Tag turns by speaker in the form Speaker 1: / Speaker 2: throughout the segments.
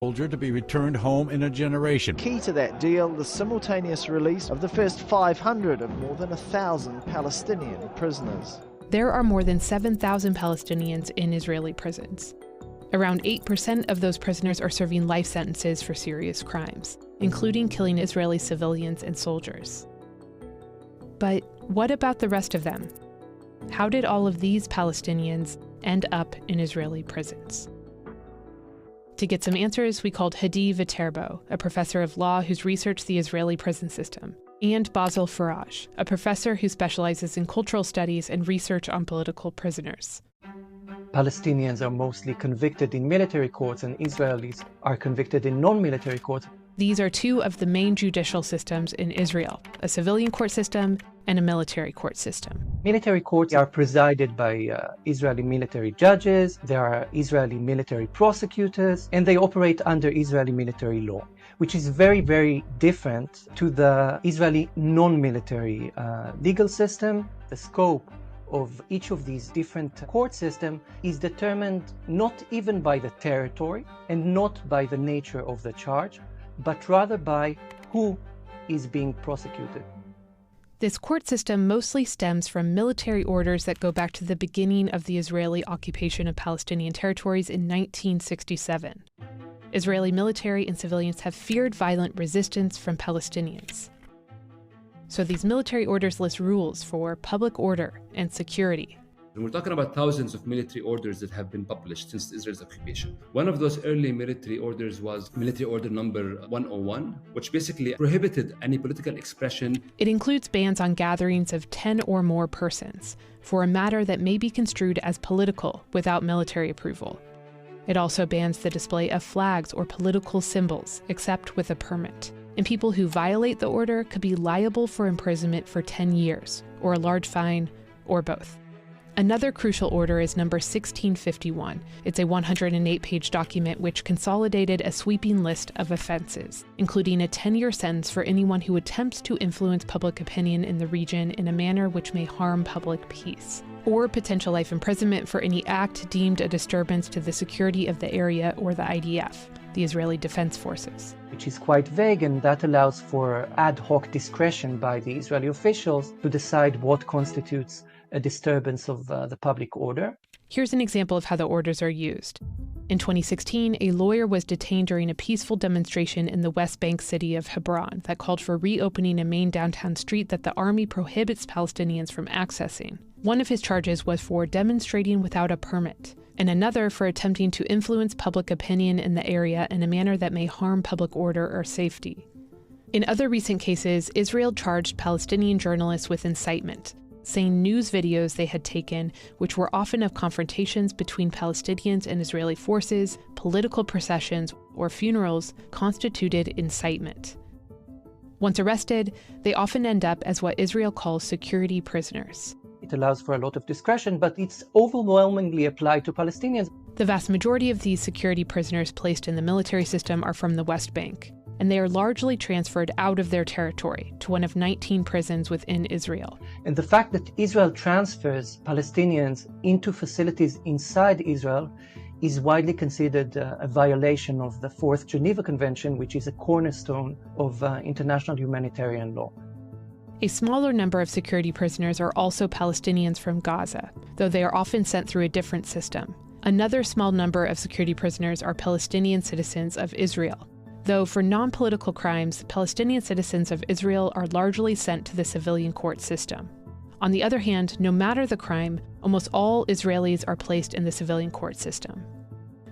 Speaker 1: soldier to be returned home in a generation.
Speaker 2: Key to that deal, the simultaneous release of the first 500 of more than 1,000 Palestinian prisoners.
Speaker 3: There are more than 7,000 Palestinians in Israeli prisons. Around 8% of those prisoners are serving life sentences for serious crimes, including killing Israeli civilians and soldiers. But what about the rest of them? How did all of these Palestinians end up in Israeli prisons? To get some answers, we called Hadi Viterbo, a professor of law who's researched the Israeli prison system, and Basil Faraj, a professor who specializes in cultural studies and research on political prisoners.
Speaker 4: Palestinians are mostly convicted in military courts and Israelis are convicted in non-military courts.
Speaker 3: These are two of the main judicial systems in Israel, a civilian court system and a military court system.
Speaker 4: Military courts are presided by Israeli military judges, there are Israeli military prosecutors, and they operate under Israeli military law, which is very, very different to the Israeli non-military legal system. The scope of each of these different court systems is determined not even by the territory and not by the nature of the charge, but rather by who is being prosecuted.
Speaker 3: This court system mostly stems from military orders that go back to the beginning of the Israeli occupation of Palestinian territories in 1967. Israeli military and civilians have feared violent resistance from Palestinians. So these military orders list rules for public order and security.
Speaker 5: And we're talking about thousands of military orders that have been published since Israel's occupation. One of those early military orders was Military Order Number 101, which basically prohibited any political expression.
Speaker 3: It includes bans on gatherings of 10 or more persons for a matter that may be construed as political without military approval. It also bans the display of flags or political symbols, except with a permit. And people who violate the order could be liable for imprisonment for 10 years, or a large fine, or both. Another crucial order is number 1651. It's a 108-page document which consolidated a sweeping list of offenses, including a 10-year sentence for anyone who attempts to influence public opinion in the region in a manner which may harm public peace, or potential life imprisonment for any act deemed a disturbance to the security of the area or the IDF, the Israeli Defense Forces.
Speaker 4: Which is quite vague, and that allows for ad hoc discretion by the Israeli officials to decide what constitutes a disturbance of the public order.
Speaker 3: Here's an example of how the orders are used. In 2016, a lawyer was detained during a peaceful demonstration in the West Bank city of Hebron that called for reopening a main downtown street that the army prohibits Palestinians from accessing. One of his charges was for demonstrating without a permit, and another for attempting to influence public opinion in the area in a manner that may harm public order or safety. In other recent cases, Israel charged Palestinian journalists with incitement, saying news videos they had taken, which were often of confrontations between Palestinians and Israeli forces, political processions, or funerals, constituted incitement. Once arrested, they often end up as what Israel calls security prisoners.
Speaker 4: It allows for a lot of discretion, but it's overwhelmingly applied to Palestinians.
Speaker 3: The vast majority of these security prisoners placed in the military system are from the West Bank, and they are largely transferred out of their territory to one of 19 prisons within Israel.
Speaker 4: And the fact that Israel transfers Palestinians into facilities inside Israel is widely considered a violation of the Fourth Geneva Convention, which is a cornerstone of international humanitarian law.
Speaker 3: A smaller number of security prisoners are also Palestinians from Gaza, though they are often sent through a different system. Another small number of security prisoners are Palestinian citizens of Israel, though for non-political crimes, Palestinian citizens of Israel are largely sent to the civilian court system. On the other hand, no matter the crime, almost all Israelis are placed in the civilian court system.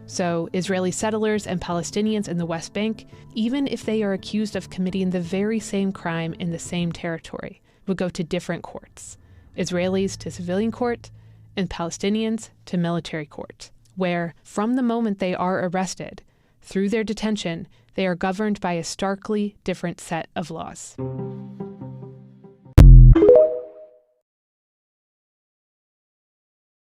Speaker 3: So, Israeli settlers and Palestinians in the West Bank, even if they are accused of committing the very same crime in the same territory, would go to different courts. Israelis to civilian court, and Palestinians to military court, where, from the moment they are arrested, through their detention, they are governed by a starkly different set of laws.